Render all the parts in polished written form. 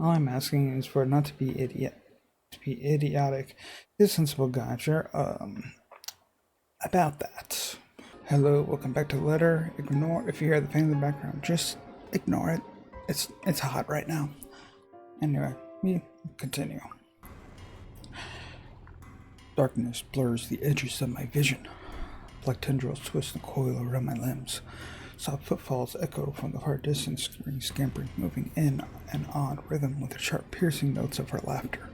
All I'm asking is for it not to be idiotic. He's a sensible guy, sure. About that. Hello, welcome back to the letter. Ignore if you hear the fan in the background. Just ignore it. It's hot right now. Anyway, we continue. Darkness blurs the edges of my vision. Black tendrils twist and coil around my limbs. Soft footfalls echo from the far distance, scampering, moving in an odd rhythm with the sharp, piercing notes of her laughter.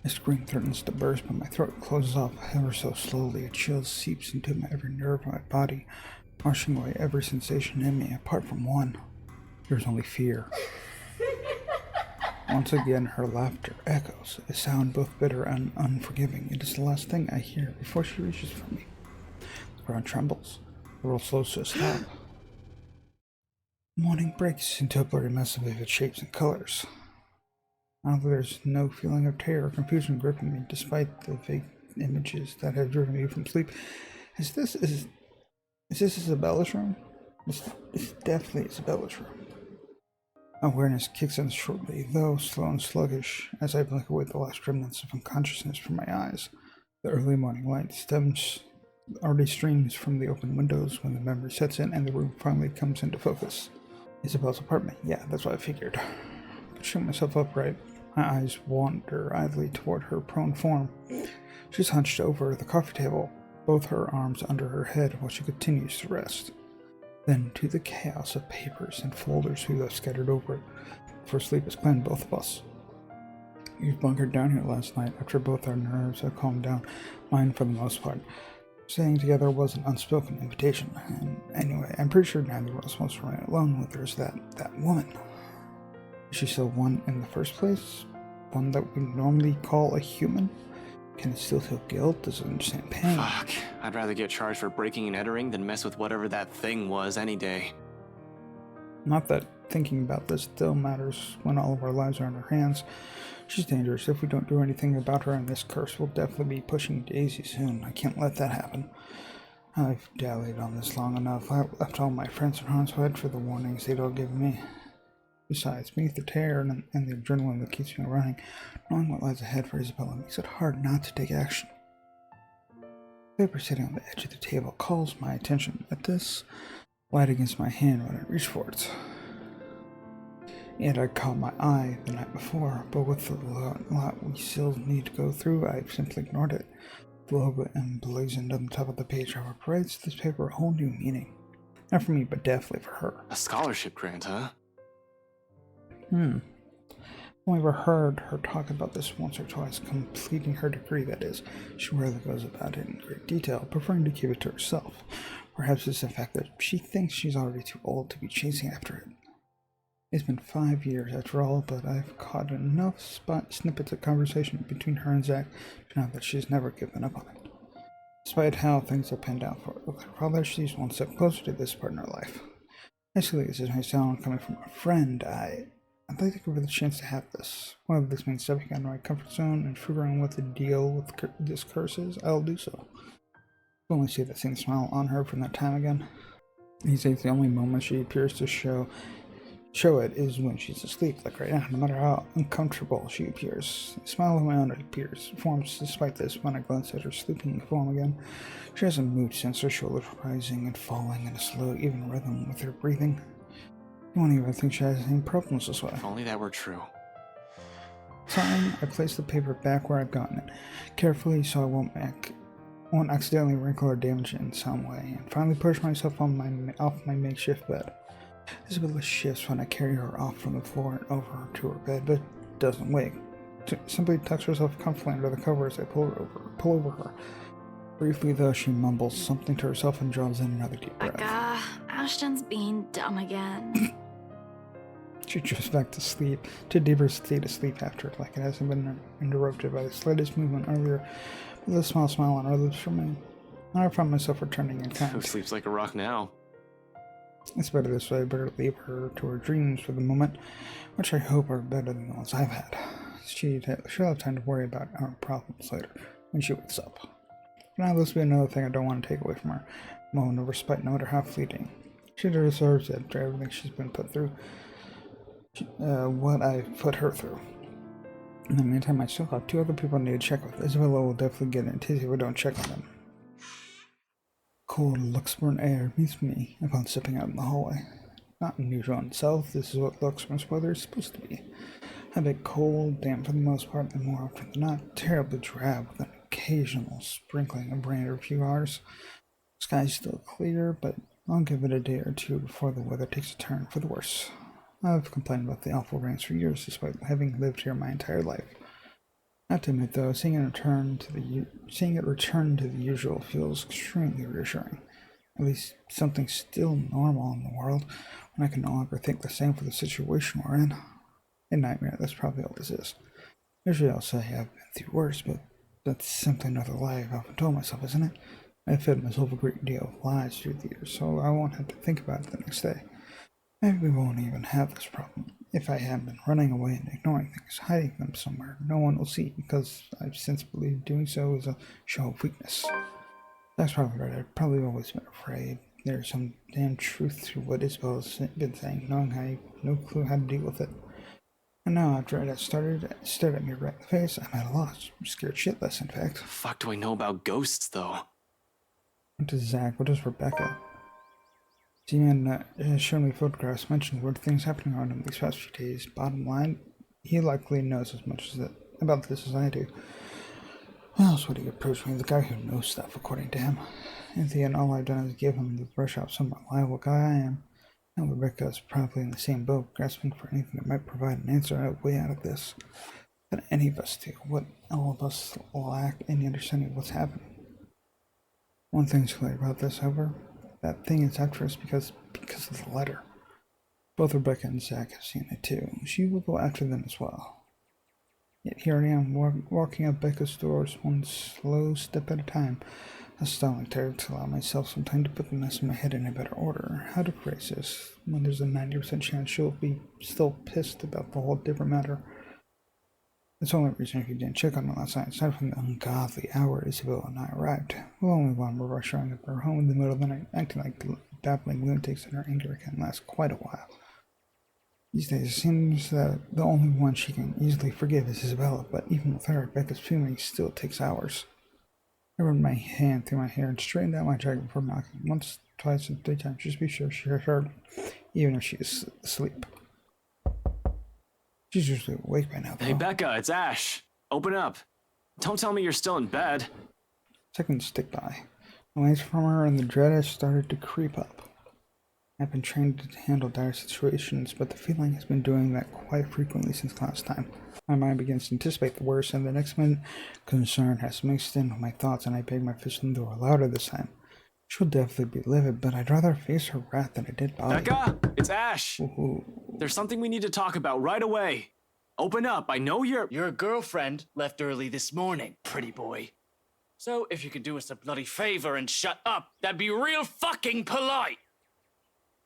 My scream threatens to burst, but my throat closes off ever so slowly. A chill seeps into every nerve of my body, washing away every sensation in me, apart from one. There's only fear. Once again, her laughter echoes, a sound both bitter and unforgiving. It is the last thing I hear before she reaches for me. The ground trembles. The world slows to a stop. Morning breaks into a blurry mess of vivid shapes and colors. Now there's no feeling of terror or confusion gripping me, despite the vague images that have driven me from sleep. Is this Isabella's room? This definitely Isabella's room. Awareness kicks in shortly, though slow and sluggish, as I blink away the last remnants of unconsciousness from my eyes. The early morning light already streams from the open windows when the memory sets in and the room finally comes into focus. Isabella's apartment. Yeah, that's what I figured. Pushing myself upright, my eyes wander idly toward her prone form. She's hunched over the coffee table, both her arms under her head while she continues to rest. Then to the chaos of papers and folders we left scattered over it, for sleep has claimed both of us. You've bunkered down here last night after both our nerves have calmed down, mine for the most part. Staying together was an unspoken invitation, and anyway, I'm pretty sure neither of us wants to remain alone with there's that woman. Is she still one in the first place? One that we normally call a human? Can it still feel guilt? Does it understand pain? Fuck. I'd rather get charged for breaking and entering than mess with whatever that thing was any day. Not that thinking about this still matters when all of our lives are in her hands. She's dangerous. If we don't do anything about her, and this curse will definitely be pushing Daisy soon. I can't let that happen. I've dallied on this long enough. I left all my friends in harm's way for the warnings they'd all given me. Besides, beneath the terror and the adrenaline that keeps me running, knowing what lies ahead for Isabella makes it hard not to take action. The paper sitting on the edge of the table calls my attention. At this, light against my hand when I reach for it. It had caught my eye the night before, but with the lot we still need to go through, I've simply ignored it. The logo emblazoned on the top of the page, however, provides this paper a whole new meaning. Not for me, but definitely for her. A scholarship grant, huh? I've only ever heard her talk about this once or twice, completing her degree, that is. She rarely goes about it in great detail, preferring to keep it to herself. Perhaps it's the fact that she thinks she's already too old to be chasing after it. It's been 5 years after all, but I've caught enough snippets of conversation between her and Zach to know that she's never given up on it. Despite how things have panned out for her with her father, she's one step closer to this part in her life. As silly as this may sound coming from a friend, I'd like to give her the chance to have this. Whether this means stepping out of my comfort zone and figuring out what the deal with this curse is, I'll do so. I only see that same smile on her from that time again. These days, the only moment she appears to show it is when she's asleep, like right now, no matter how uncomfortable she appears. A smile of my own forms despite this when I glance at her sleeping form again. She has a mood sense, her shoulders rising and falling in a slow, even rhythm with her breathing. You won't even think she has any problems this way. If only that were true. Sighing, I place the paper back where I've gotten it, carefully so I won't accidentally wrinkle or damage it in some way, and finally push myself off my makeshift bed. Isabella shifts when I carry her off from the floor and over to her bed, but doesn't wake. Simply tucks herself comfortably under the covers as I pull over her. Briefly, though, she mumbles something to herself and draws in another deep breath. Ashton's being dumb again. She drifts back to sleep, to deeper state of sleep after, like it hasn't been interrupted by the slightest movement earlier, with a small smile on her lips for me. I find myself returning in kind. Who sleeps like a rock now? It's better this way. I better leave her to her dreams for the moment, which I hope are better than the ones I've had. She'll have time to worry about our problems later, when she wakes up. But now this will be another thing I don't want to take away from her. A moment of respite, no matter how fleeting. She deserves it after everything she's been put through. what I've put her through. In the meantime, I still have 2 other people I need to check with. Isabella will definitely get in a tizzy if we don't check on them. Cold Luxembourg air meets me upon stepping out in the hallway. Not unusual in itself, this is what Luxembourg's weather is supposed to be. A bit cold, damp for the most part, and more often than not, terribly drab with an occasional sprinkling of rain every few hours. Sky's still clear, but I'll give it a day or 2 before the weather takes a turn for the worse. I've complained about the awful rains for years, despite having lived here my entire life. I have to admit, though, seeing it return to the usual feels extremely reassuring. At least something still normal in the world, when I can no longer think the same for the situation we're in. A nightmare, that's probably all this is. Usually I'll say I've been through worse, but that's simply another lie I've often told myself, isn't it? I've fed myself a great deal of lies through the years, so I won't have to think about it the next day. Maybe we won't even have this problem. If I have been running away and ignoring things, hiding them somewhere, no one will see, because I've since believed doing so is a show of weakness. That's probably right. I've probably always been afraid. There's some damn truth to what Isabel's been saying, knowing I have no clue how to deal with it. And now, after it had stared at me right in the face, I'm at a loss. I'm scared shitless, in fact. The fuck do I know about ghosts, though? What does Zach? What does Rebecca? Z-Man has shown me photographs mentioning weird things happening around him these past few days. Bottom line, he likely knows as much about this as I do. Why else would he approach me? The guy who knows stuff, according to him. In the end, all I've done is give him the brush off some reliable guy I am. And Rebecca's probably in the same boat, grasping for anything that might provide an answer a way out of this. But any of us do. What all of us lack any understanding of what's happening. One thing's clear about this, however. That thing is after us because of the letter. Both Rebecca and Zach have seen it too. She will go after them as well. Yet here I am, walking up Becca's doors, one slow step at a time. A stalling tired to allow myself some time to put the mess in my head in a better order. How to phrase this, when there's a 90% chance she'll be still pissed about the whole different matter. That's the only reason if you didn't check on me last night, aside from the ungodly hour Isabel and I arrived. We'll only want more rush showing up at her home in the middle of the night, acting like babbling lunatics, and her anger can last quite a while. These days, it seems that the only one she can easily forgive is Isabella, but even with her, Becca's fuming still takes hours. I run my hand through my hair and straightened out my jacket before knocking once, twice, and 3 times, just to be sure she heard me, even if she is asleep. She's usually awake by now, though. Hey, Becca, it's Ash. Open up. Don't tell me you're still in bed. Seconds tick by. The lights from her and the dread has started to creep up. I've been trained to handle dire situations, but the feeling has been doing that quite frequently since last time. My mind begins to anticipate the worst, and the next minute, concern has mixed in with my thoughts, and I bang my fist on the door louder this time. She'll definitely be livid, but I'd rather face her wrath than I did Bobby. Becca, it's Ash. Ooh. There's something we need to talk about right away. Open up. I know you're... Your girlfriend left early this morning, pretty boy. So if you could do us a bloody favor and shut up, that'd be real fucking polite.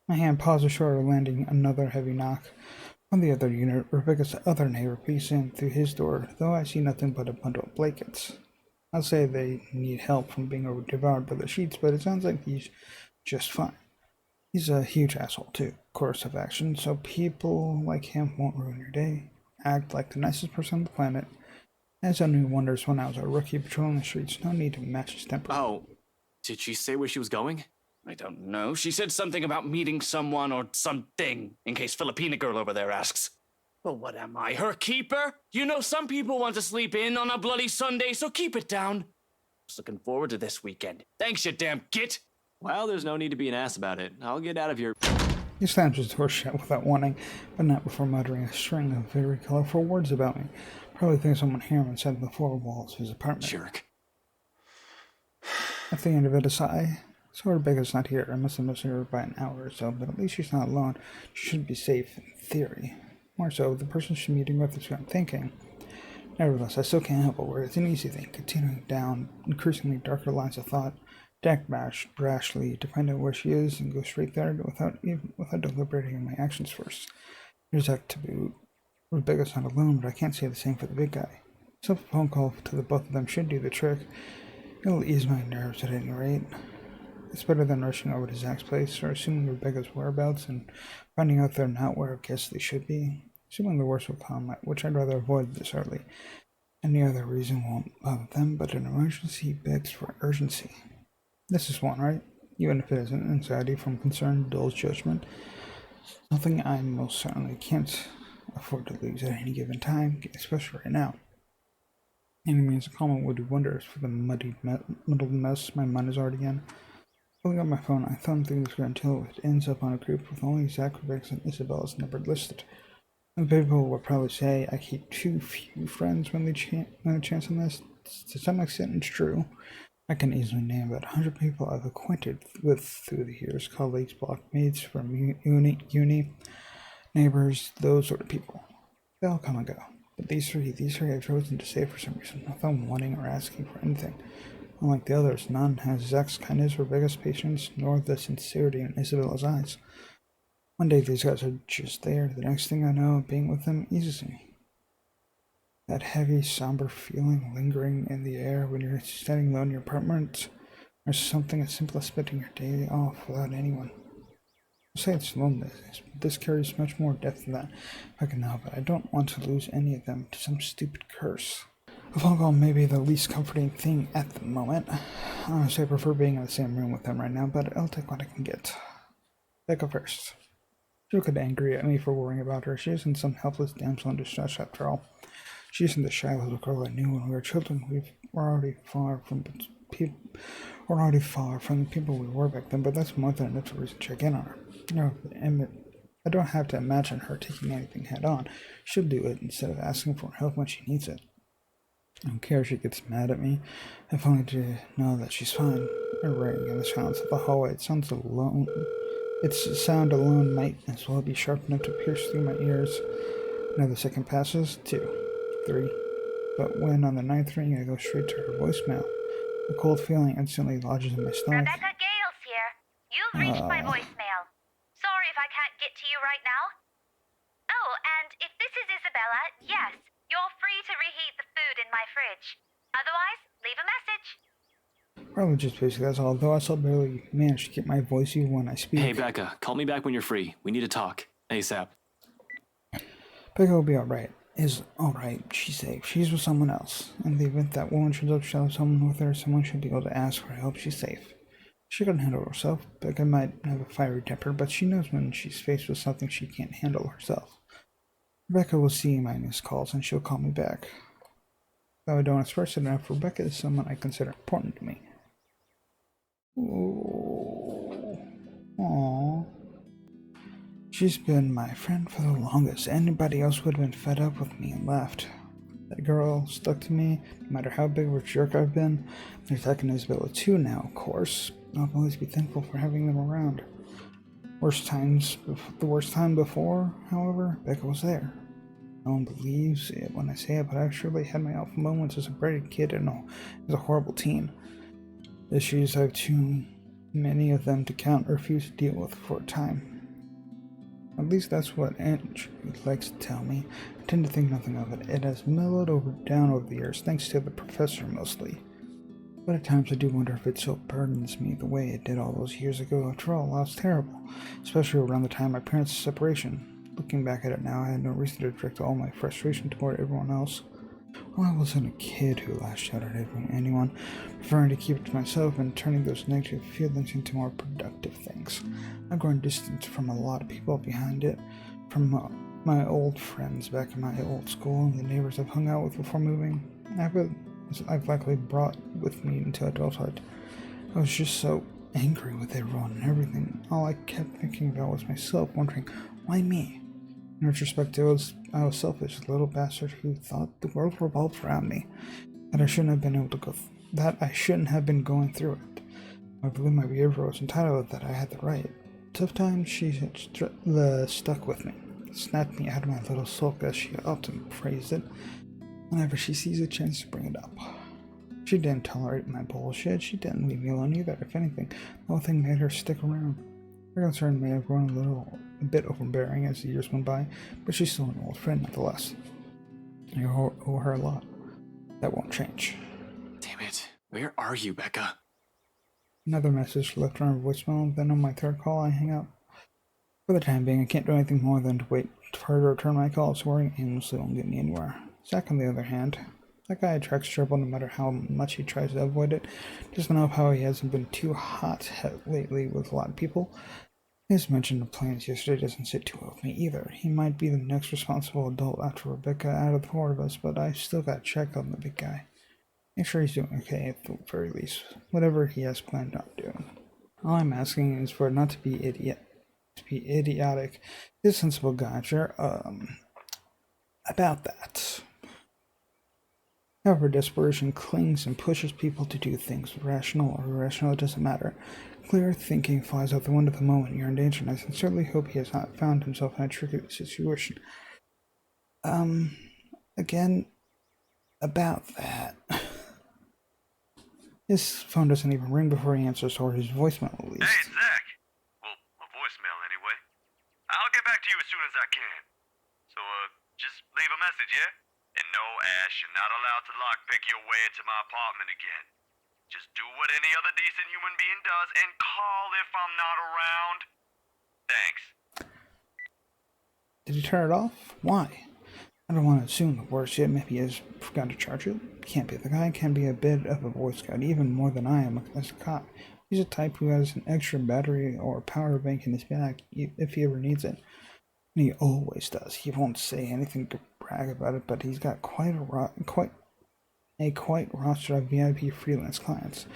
My hand pauses short of landing another heavy knock. On the other unit, Rebecca's other neighbor peeks in through his door, though I see nothing but a bundle of blankets. I'll say they need help from being devoured by the sheets, but it sounds like he's just fine. He's a huge asshole too, course of action, so people like him won't ruin your day. Act like the nicest person on the planet. As only wonders when I was a rookie patrolling the streets, no need to match his temper. Oh, did she say where she was going? I don't know. She said something about meeting someone or something, in case Filipina girl over there asks. Well, what am I, her keeper? You know some people want to sleep in on a bloody Sunday, so keep it down. Just looking forward to this weekend. Thanks, you damn git. Well, there's no need to be an ass about it. I'll get out of your... He slams his door shut without warning, but not before muttering a string of very colorful words about me. Probably thinks someone hear him inside the 4 walls of his apartment. Jerk. At the end of it, a sigh. So Rebecca's not here. I must have missed her by an hour or so, but at least she's not alone. She should be safe, in theory. More so, the person she's meeting with is what I'm thinking. Nevertheless, I still can't help but worry. It's an easy thing, continuing down increasingly darker lines of thought. Act brashly to find out where she is and go straight there without deliberating my actions first. There's that to boot. Rebecca's not alone, but I can't say the same for the big guy. So a phone call to the both of them should do the trick. It'll ease my nerves at any rate. It's better than rushing over to Zach's place or assuming Rebecca's whereabouts and finding out they're not where I guess they should be. Assuming the worst will come, which I'd rather avoid this early. Any other reason won't bother them, but an emergency begs for urgency. This is one, right? Even if it isn't anxiety from concern, dull judgment. Something I most certainly can't afford to lose at any given time, especially right now. Any means of calm would do wonders for the muddled mess my mind is already in. Pulling up my phone, I thumb through the screen until it ends up on a group with only Zach, Rebecca, and Isabella's number listed. And people will probably say I keep too few friends when they chance on this. To some extent, it's true. I can easily name about 100 people I've acquainted with through the years, colleagues, blockmates from uni, neighbors, those sort of people. They all come and go. But these three I've chosen to save for some reason, without wanting or asking for anything. Unlike the others, none has Zach's kindness, Rebecca's patience, nor the sincerity in Isabella's eyes. One day these guys are just there, the next thing I know, being with them eases me. That heavy, somber feeling lingering in the air when you're standing alone in your apartment, or something as simple as spending your day off without anyone. I'll say it's loneliness, but this carries much more depth than that, if I can help it. I don't want to lose any of them to some stupid curse. A phone call may be the least comforting thing at the moment. Honestly, I prefer being in the same room with them right now, but I'll take what I can get. Becca first. She looked angry at me for worrying about her. She isn't some helpless damsel in distress after all. She isn't the shy little girl I knew when we were children. We're already far from the people we were back then, but that's more than enough to reason to check in on her. I don't have to imagine her taking anything head on. She'll do it instead of asking for help when she needs it. I don't care if she gets mad at me, if only to know that she's fine. A ring in the silence of the hallway. Its sound alone might as well be sharp enough to pierce through my ears. Another second passes, 2, 3. But when on the 9th ring I go straight to her voicemail, a cold feeling instantly lodges in my stomach. Rebecca Gales here. You've reached my voicemail. Sorry if I can't get to you right now. Oh, and if this is Isabella, yes, you're free to reheat the food in my fridge. Otherwise, leave a message. Probably just basically that's all, though I still barely manage to get my voice even when I speak. Hey, Becca, call me back when you're free. We need to talk. ASAP. Becca will be alright. Is alright. She's safe. She's with someone else. In the event that woman shows up, she'll have someone with her. Someone should be able to ask for help. She's safe. She can handle herself. Becca might have a fiery temper, but she knows when she's faced with something she can't handle herself. Rebecca will see my missed calls and she'll call me back. Though I don't express it enough, Rebecca is someone I consider important to me. Ooh. Aww. She's been my friend for the longest. Anybody else would have been fed up with me and left. That girl stuck to me, no matter how big of a jerk I've been. There's Zach and Isabella too now, of course. I'll always be thankful for having them around. The worst time before, however, Becca was there. No one believes it when I say it, but I surely had my alpha moments as a braided kid and as a horrible teen. Issues I've too many of them to count or refuse to deal with for a time. At least that's what Aunt likes to tell me. I tend to think nothing of it. It has mellowed down over the years, thanks to the professor mostly. But at times I do wonder if it still burdens me the way it did all those years ago. After all, life's terrible, especially around the time of my parents' separation. Looking back at it now, I had no reason to direct all my frustration toward everyone else. Well, I wasn't a kid who lashed out at anyone, preferring to keep it to myself and turning those negative feelings into more productive things. I've grown distant from a lot of people behind it, from my old friends back in my old school and the neighbors I've hung out with before moving. I've likely brought with me into adulthood. I was just so angry with everyone and everything. All I kept thinking about was myself, wondering, why me? In retrospect, I was selfish, a little bastard who thought the world revolved around me, that I shouldn't have been going through it. I believe my behavior was entitled, that I had the right. Tough times, she stuck with me, snapped me out of my little sulk, as she often phrased it, whenever she sees a chance to bring it up. She didn't tolerate my bullshit. She didn't leave me alone either. If anything, the whole thing made her stick around. Her concern may have grown a bit overbearing as the years went by, but she's still an old friend nonetheless. I owe her a lot. That won't change. Damn it. Where are you, Becca? Another message left on her voicemail, then on my third call, I hang up. For the time being, I can't do anything more than to wait for her to return my calls. Worrying aimlessly won't get me anywhere. Zach, on the other hand, that guy attracts trouble no matter how much he tries to avoid it. Doesn't know how he hasn't been too hot lately with a lot of people. His mention of plans yesterday doesn't sit too well with me either. He might be the next responsible adult after Rebecca out of the four of us, but I still gotta check on the big guy. Make sure he's doing okay at the very least, whatever he has planned on doing. All I'm asking is for it not to be idiotic. He's a sensible guy, sure. About that. However, desperation clings and pushes people to do things, rational or irrational, it doesn't matter. Clear thinking flies out the window the moment you're in danger, and I sincerely hope he has not found himself in a tricky situation. Again, about that. His phone doesn't even ring before he answers, or his voicemail at least. Hey, Zach. Well, a voicemail anyway. I'll get back to you as soon as I can. So, just leave a message, yeah? And no, Ash, you're not allowed to lockpick your way into my apartment again. Just do what any other decent human being does and call if I'm not around. Thanks. Did he turn it off? Why? I don't want to assume the worst yet. Maybe he has forgotten to charge it. Can't be. The guy can be a bit of a Boy Scout, even more than I am as a cop. He's a type who has an extra battery or power bank in his bag if he ever needs it. And he always does. He won't say anything to brag about it, but he's got quite roster of VIP freelance clients.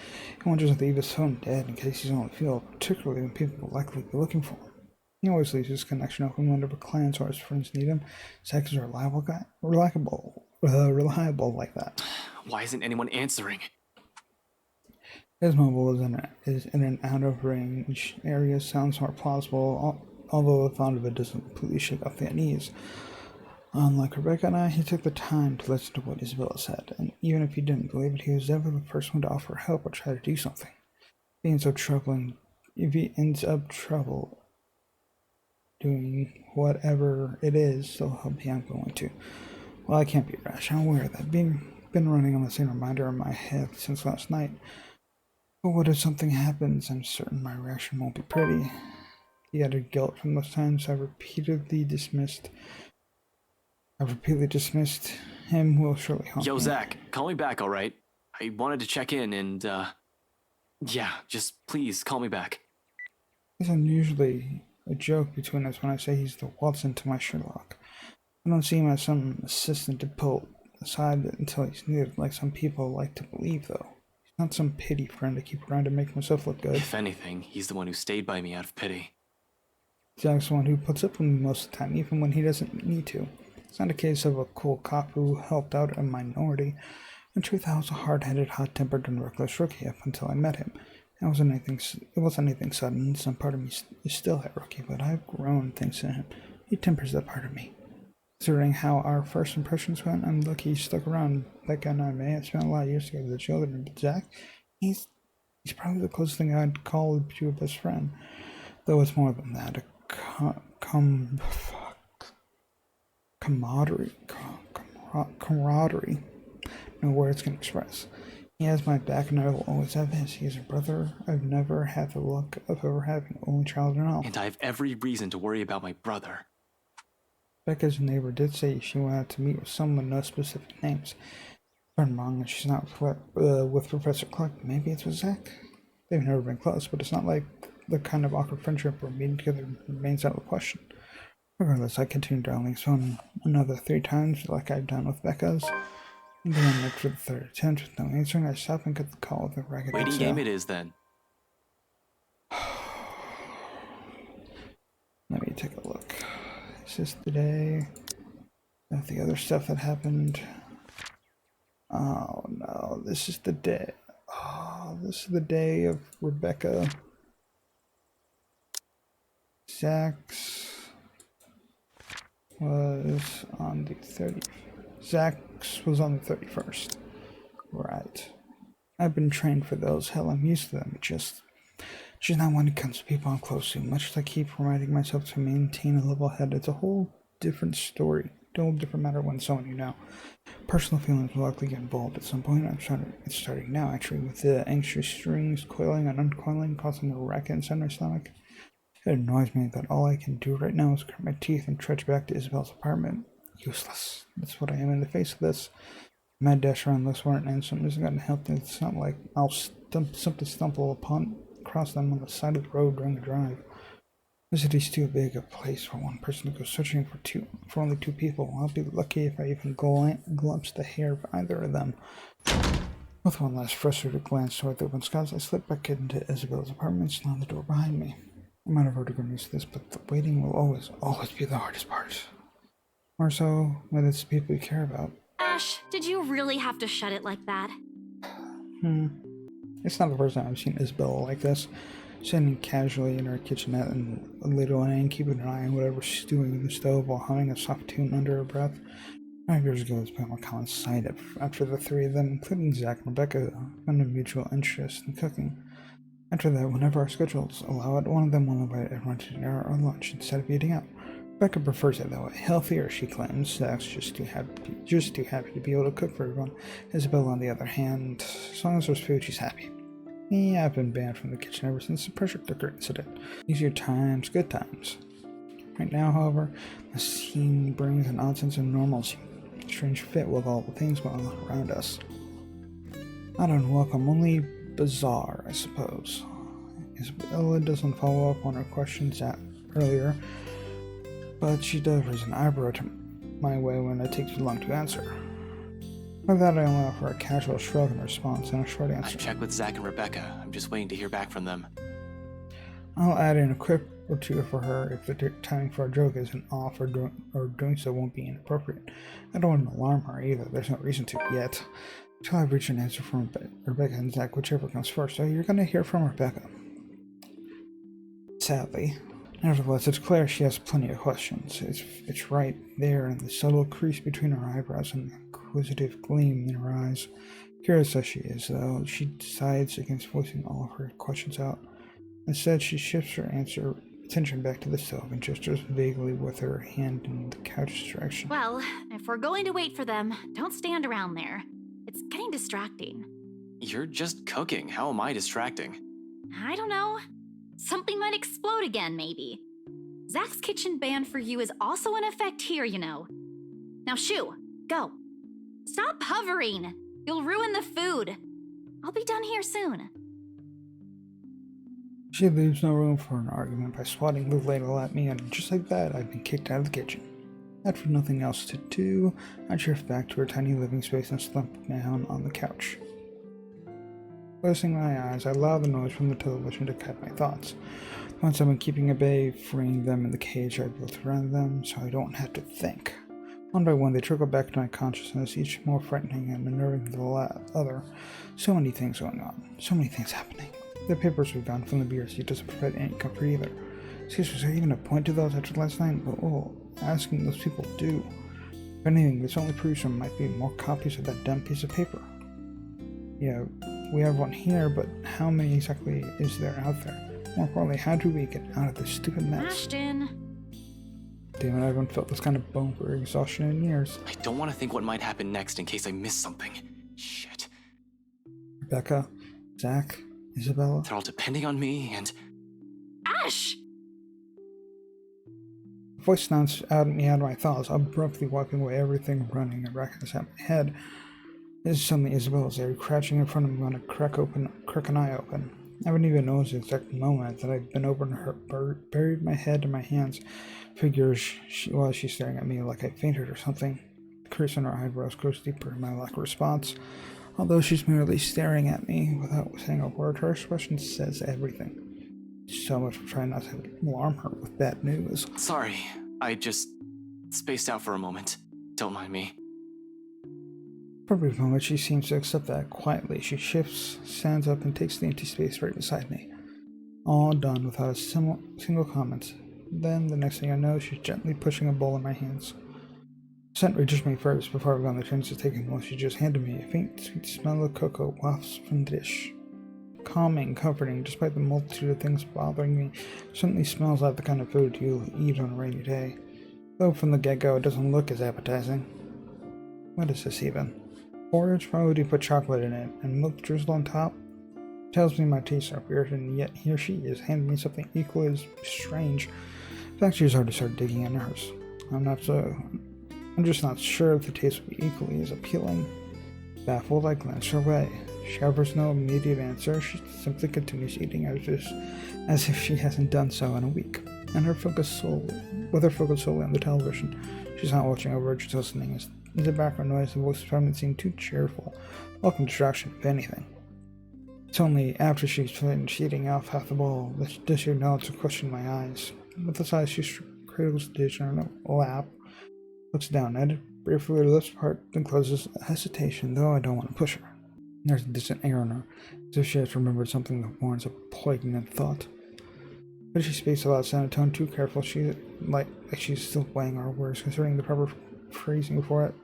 He won't just leave his phone dead in case he's on the field, particularly when people will likely be looking for him. He always leaves his connection open whenever clients or his friends need him. Zach is a reliable guy. Reliable like that. Why isn't anyone answering? His mobile is in an out-of-range area. Sounds more plausible, although the thought of it doesn't completely shake off the unease. Unlike Rebecca and I, he took the time to listen to what Isabella said, and even if he didn't believe it, he was never the first one to offer help or try to do something. If he ends up trouble doing whatever it is, so help me, I'm going to. Well, I can't be rash. I'm aware of that. Been running on the same reminder in my head since last night. But what if something happens? I'm certain my reaction won't be pretty. The added guilt from those times I've repeatedly dismissed him will surely haunt me. Yo, Zach, call me back, alright? I wanted to check in and, yeah, just please call me back. It's unusually a joke between us when I say he's the Watson to my Sherlock. I don't see him as some assistant to pull aside until he's needed, like some people like to believe, though. He's not some pity friend to keep around to make himself look good. If anything, he's the one who stayed by me out of pity. Zach's the one who puts up with me most of the time, even when he doesn't need to. It's not a case of a cool cop who helped out a minority. In truth, I was a hard-headed, hot-tempered, and reckless rookie up until I met him. It wasn't anything sudden. Some part of me is still that rookie, but I've grown thanks to him. He tempers that part of me. Considering how our first impressions went, I'm lucky he stuck around. Becca and I may have spent a lot of years together as a children, but Zach, he's probably the closest thing I'd call to a best friend. Though it's more than that, camaraderie. No words can express. He has my back and I will always have his. He is a brother I've never had the luck of ever having, only child and all. And I have every reason to worry about my brother. Becca's neighbor did say she wanted to meet with someone, no specific names. If I'm wrong and she's not with Professor Clark, maybe it's with Zach. They've never been close, but it's not like the kind of awkward friendship where meeting together remains out of the question. Regardless, I continued dialing his phone another 3 times, like I've done with Becca's. And then after the third attempt with no answering, I stopped and cut the call with a ragged Waiting game it is, then. Let me take a look. Is this the day of the other stuff that happened? Oh no, this is the day. Oh, this is the day of Rebecca. Zach's was on the 30th. Zach's was on the 31st. Right. I've been trained for those. Hell, I'm used to them. She's not one who comes to people I'm close to. Much as I keep reminding myself to maintain a level head, it's a whole different story a different matter when someone you know. Personal feelings will likely get involved at some point. It's starting now, actually, with the anxious strings coiling and uncoiling, causing a racket inside my stomach. It annoys me that all I can do right now is grit my teeth and trudge back to Isabel's apartment. Useless. That's what I am in the face of this. Mad dash around looks for it, and something isn't going to help them. It's not like I'll simply stumble across them on the side of the road during the drive. The city's too big a place for one person to go searching for only two people. I'll be lucky if I even glimpse the hair of either of them. With one last frustrated glance toward the open skies, I slip back into Isabel's apartment and slam the door behind me. I might have already grown used to this, but the waiting will always be the hardest part. More so when it's the people you care about. Ash, did you really have to shut it like that? It's not the first time I've seen Isabella like this. Sitting casually in her kitchenette and a little and keeping an eye on whatever's stewing in the stove while humming a soft tune under her breath. 5 years ago, it's become a common sight after the three of them, including Zach and Rebecca, found a mutual interest in cooking. After that, whenever our schedules allow it, one of them will invite everyone to dinner or lunch instead of eating out. Rebecca prefers it that way. Healthier, she claims. Zach's just too happy to be able to cook for everyone. Isabella, on the other hand, as long as there's food, she's happy. Yeah, I've been banned from the kitchen ever since the pressure cooker incident. Easier times, good times. Right now, however, the scene brings an odd sense of normalcy. A strange fit with all the things going on around us. Not unwelcome, only bizarre, I suppose. Isabella doesn't follow up on her questions earlier, but she does raise an eyebrow to my way when it takes too long to answer. With that, I only offer a casual shrug in response and a short answer. I checked with Zach and Rebecca. I'm just waiting to hear back from them. I'll add in a quip or two for her if the timing for a joke isn't off or doing so won't be inappropriate. I don't want to alarm her either. There's no reason to yet. Until I've reached an answer from Rebecca and Zach, whichever comes first. So you're going to hear from Rebecca. Sadly. Nevertheless, it's clear she has plenty of questions. It's right there in the subtle crease between her eyebrows and the inquisitive gleam in her eyes. Curious as she is, though, she decides against voicing all of her questions out. Instead, she shifts her attention back to the stove and gestures vaguely with her hand in the couch's direction. Well, if we're going to wait for them, don't stand around there. It's getting distracting. You're just cooking. How am I distracting? I don't know. Something might explode again, maybe. Zach's kitchen ban for you is also in effect here, you know. Now shoo, go. Stop hovering. You'll ruin the food. I'll be done here soon. She leaves no room for an argument by swatting the ladle at me, and just like that, I've been kicked out of the kitchen. After nothing else to do, I drift back to her tiny living space and slump down on the couch. Closing my eyes, I allow the noise from the television to guide my thoughts. Once I've been keeping at bay, freeing them in the cage I built around them, so I don't have to think. One by one, they trickle back to my consciousness, each more frightening and unnerving than the other. So many things going on, so many things happening. The papers we've gotten from the BRC doesn't provide any comfort either. Seriously, was there even a point to those after last night? Well, asking those people do. If anything, this only proves there might be more copies of that dumb piece of paper. Yeah, we have one here, but how many exactly is there out there? More importantly, how do we get out of this stupid mess? Ashton. Damn it, I haven't felt this kind of bone for exhaustion in years. I don't want to think what might happen next in case I miss something. Shit. Rebecca, Zach, Isabella. They're all depending on me, and... Ash! A voice snouts out me out of my thoughts, abruptly wiping away everything running and racking at my head. This is suddenly Isabella's there, crouching in front of me on a crack an eye open. I wouldn't even know the exact moment that I'd been over to her, buried my head in my hands. Figures while she's staring at me like I fainted or something. The crease in her eyebrows grows deeper in my lack of response. Although she's merely staring at me without saying a word, her expression says everything. So much for trying not to alarm her with bad news. Sorry, I just spaced out for a moment. Don't mind me. For a brief moment, she seems to accept that quietly. She shifts, stands up, and takes the empty space right beside me. All done without a single comment. Then, the next thing I know, she's gently pushing a bowl in my hands. The scent reaches me first before I've gone the chance to take it, while she just handed me a faint, sweet smell of cocoa wafts from the dish. Calming, comforting, despite the multitude of things bothering me. Certainly smells like the kind of food you'll eat on a rainy day. Though from the get-go it doesn't look as appetizing. What is this even? Porridge? Why would you put chocolate in it and milk drizzled on top? Tells me my tastes are weird, and yet here she is handing me something equally as strange. In fact, she's already started digging into hers. I'm just not sure if the taste will be equally as appealing. Baffled, I glance her way. She offers no immediate answer. She simply continues eating as if she hasn't done so in a week. And her focus solely on the television. She's not watching over, just listening. As the background noise, the voice from it seemed too cheerful. Welcome distraction, if anything. It's only after she's finished eating off half the bowl does she acknowledge the question in my eyes. With the size, she cradles the dish in her lap, looks down at it, briefly lifts part, then closes hesitation, though I don't want to push her. There's a distant air in her, as if she has remembered something that warrants a poignant thought. But she speaks aloud, sound tone too careful, like she's still weighing our words, considering the proper phrasing before it.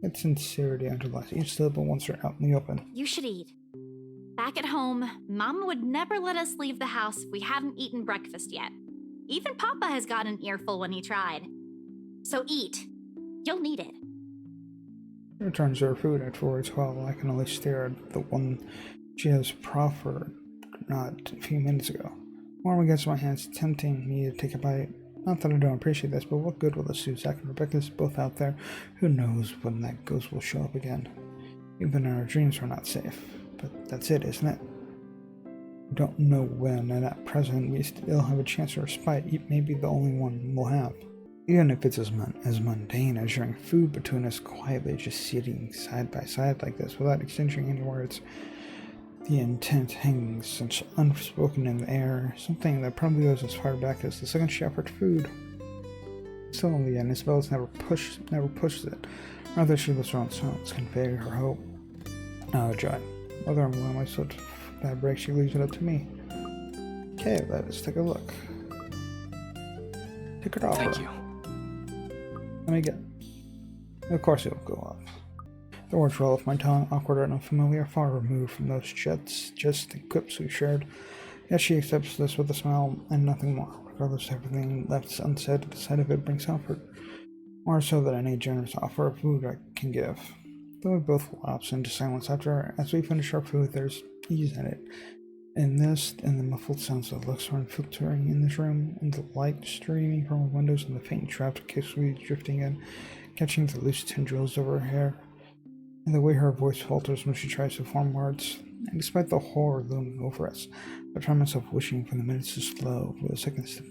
Its sincerity underlies each syllable once they're out in the open. You should eat. Back at home, Mama would never let us leave the house if we hadn't eaten breakfast yet. Even Papa has got an earful when he tried. So eat. You'll need it. She returns her food afterwards while I can only stare at the one she has proffered not a few minutes ago. Warm against my hands, tempting me to take a bite. Not that I don't appreciate this, but what good will this do? Zach and Rebecca's both out there. Who knows when that ghost will show up again? Even in our dreams we're not safe. But that's it, isn't it? We don't know when, and at present we still have a chance of respite, maybe the only one we'll have. Even if it's as mundane as sharing food between us quietly, just sitting side by side like this without exchanging any words. The intent hangs such unspoken in the air, something that probably goes as far back as the second she offered food. Still in the end, Isabella's never pushes it. Rather, she lets her own silence convey her hope. Oh, joy. Whether I'm allowing myself that break, she leaves it up to me. Okay, let us take a look. Take it off. Thank you. Let me get. Of course it'll go up. The words roll off my tongue, awkward and unfamiliar, far removed from those just the quips we shared. Yet she accepts this with a smile and nothing more. Regardless of everything left unsaid, the sight of it brings comfort. More so than any generous offer of food I can give. Though we both lapse into silence as we finish our food, there's ease in it. And the muffled sounds of Luxor filtering in this room, and the light streaming from our windows, and the faint draft of kiss-weed drifting in, catching the loose tendrils of her hair, and the way her voice falters when she tries to form words. And despite the horror looming over us, I find myself wishing for the minutes to slow, for the seconds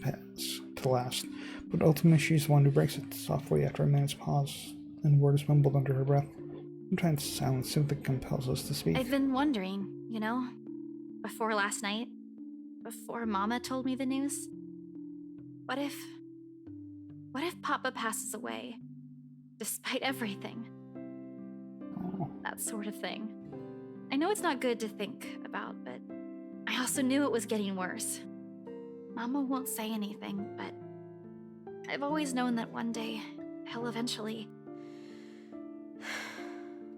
to last. But ultimately she's the one who breaks it softly after a minute's pause, and word is mumbled under her breath. Sometimes silence simply compels us to speak. I've been wondering, before last night, before Mama told me the news, what if Papa passes away, despite everything? Oh. That sort of thing. I know it's not good to think about, but I also knew it was getting worse. Mama won't say anything, but I've always known that one day, he'll eventually...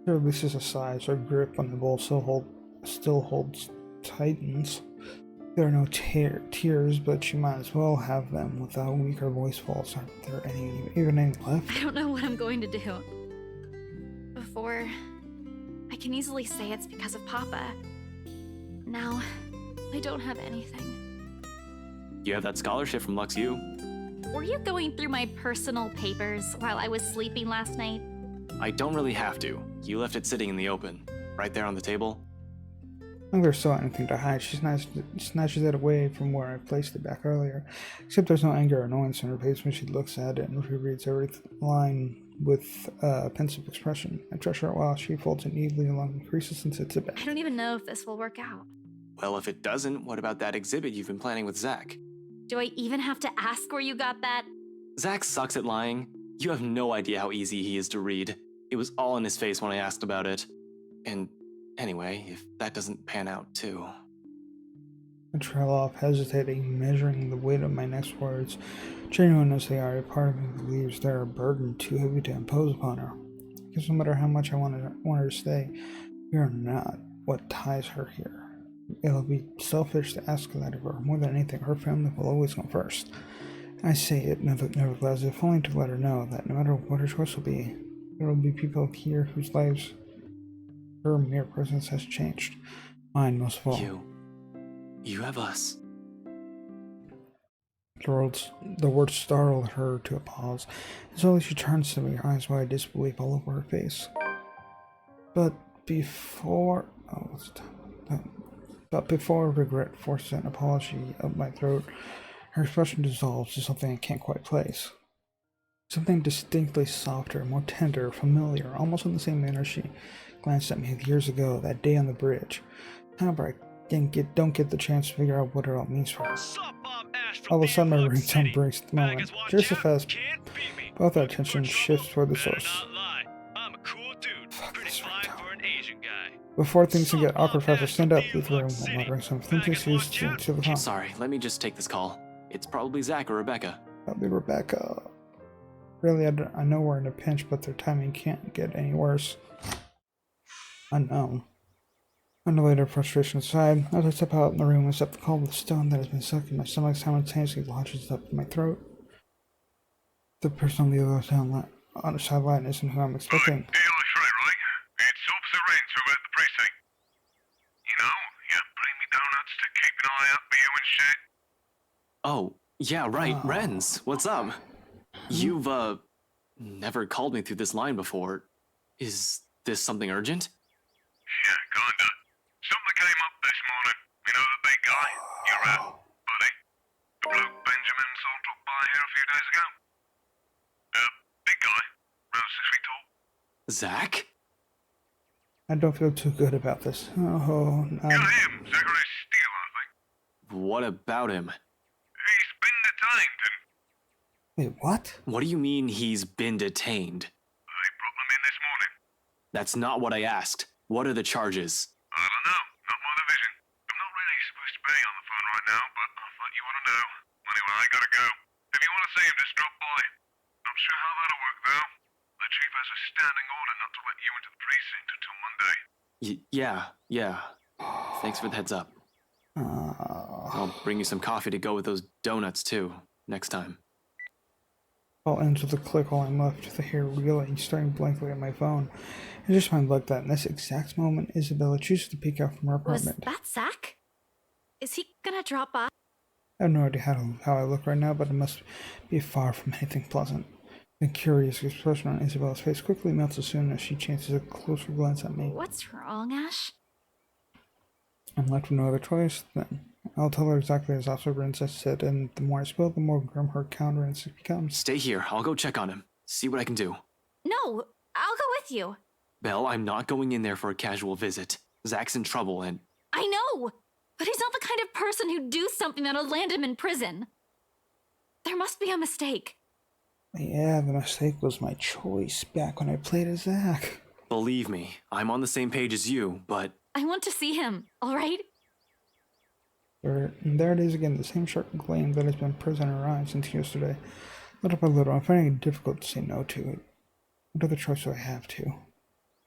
She releases a sigh as her grip on the bowl still holds tightens. There are no tears, but she might as well have them without weaker voice falls. Aren't there even any left? I don't know what I'm going to do. Before, I can easily say it's because of Papa. Now, I don't have anything. You have that scholarship from Lux U. Were you going through my personal papers while I was sleeping last night? I don't really have to. You left it sitting in the open, right there on the table. I think there's still anything to hide. She snatches it away from where I placed it back earlier. Except there's no anger or annoyance in her face when she looks at it and rereads every line with a pensive expression. I treasure it while she folds it neatly along the creases and sits it back. I don't even know if this will work out. Well, if it doesn't, what about that exhibit you've been planning with Zach? Do I even have to ask where you got that? Zach sucks at lying. You have no idea how easy he is to read. It was all in his face when I asked about it. And anyway, if that doesn't pan out too... I trail off, hesitating, measuring the weight of my next words. Genuine as they are, a part of me believes they're a burden too heavy to impose upon her. Because no matter how much I want her to stay, we are not what ties her here. It'll be selfish to ask that of her. More than anything, her family will always come first. I say it nevertheless, if only to let her know that no matter what her choice will be, there will be people here whose lives her mere presence has changed. Mine most of all. You have us. The words startled her to a pause, and slowly she turns to me, her eyes wide, disbelief all over her face. But before regret forces an apology up my throat, her expression dissolves to something I can't quite place. Something distinctly softer, more tender, familiar, almost in the same manner she glanced at me years ago, that day on the bridge. However, I don't get the chance to figure out what it all means for her. All of a sudden, my ringtone breaks the moment. Just as fast, both our attention shifts toward the source. Fuck this ringtone. Before things can get awkward fast, I stand up, leave the room, and muttering something to the phone. Sorry, let me just take this call. It's probably Zach or Rebecca. Probably Rebecca. Really, I know we're in a pinch, but their timing can't get any worse. Unknown. Unrelated frustration aside, as I step out in the room and accept the call with the stone that has been stuck in my stomach simultaneously launches up in my throat. The person on the other side line isn't who I'm expecting. Eli's right, right? It's Officer Renz over at the precinct. You know, you bring me donuts to keep an eye out for you and shit. Oh, yeah, right, Renz. What's up? You've, never called me through this line before. Is this something urgent? Yeah, kinda. Something came up this morning. You know the big guy? Your buddy? The bloke Benjamin saw drop by here a few days ago? Big guy. Around 6 feet tall. Zach? I don't feel too good about this. Oh, Yeah, him. Zachary Steele, I think. What about him? He's been detained and Wait, what? What do you mean he's been detained? they brought them in this morning. That's not what I asked. What are the charges? I don't know. Not my division. I'm not really supposed to be on the phone right now, but I thought you want to know. Anyway, I gotta go. If you want to see him, just drop by. Not sure how that'll work, though. The chief has a standing order not to let you into the precinct until Monday. Yeah. Thanks for the heads up. I'll bring you some coffee to go with those donuts, too, next time. All ends with a click while I'm left with the hair reeling, staring blankly at my phone. It's just my luck that in this exact moment, Isabella chooses to peek out from her Was apartment. that Zach? Is he gonna drop by? I have no idea how I look right now, but it must be far from anything pleasant. The curious expression on Isabella's face quickly melts as soon as she chances a closer glance at me. What's wrong, Ash? I'm left with no other choice then. I'll tell her exactly as Officer Renz said, and the more I spill, the more grim her countenance becomes. Stay here. I'll go check on him. See what I can do. No, I'll go with you. Belle, I'm not going in there for a casual visit. Zach's in trouble and... I know, but he's not the kind of person who'd do something that'll land him in prison. There must be a mistake. Yeah, the mistake was my choice back when I played as Zach. Believe me, I'm on the same page as you, but... I want to see him, all right? There it is again, the same sharp gleam that has been present in her eyes since yesterday. Little by little, I'm finding it difficult to say no to it. What other choice do I have to?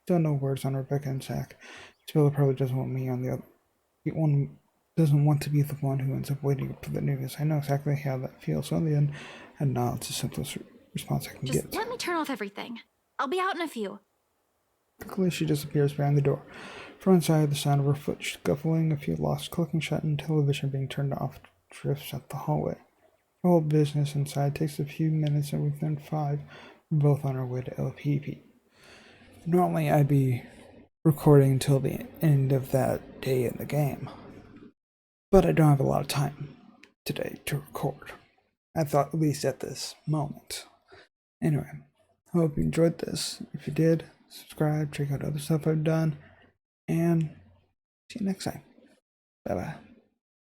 Still no words on Rebecca and Zach. Isabella probably doesn't want me on the other. Doesn't want to be the one who ends up waiting for the news. I know exactly how that feels, so in the end, I know it's the simplest response I can Just get. let me turn off everything. I'll be out in a few. Quickly, she disappears behind the door. From inside, the sound of her foot scuffling, a few locks clicking shut, and television being turned off drifts up the hallway. The whole business inside takes a few minutes, and within 5, we're both on our way to LPP. Normally, I'd be recording until the end of that day in the game, but I don't have a lot of time today to record. I thought, at least at this moment. Anyway, I hope you enjoyed this. If you did, subscribe, check out other stuff I've done, and see you next time. Bye bye.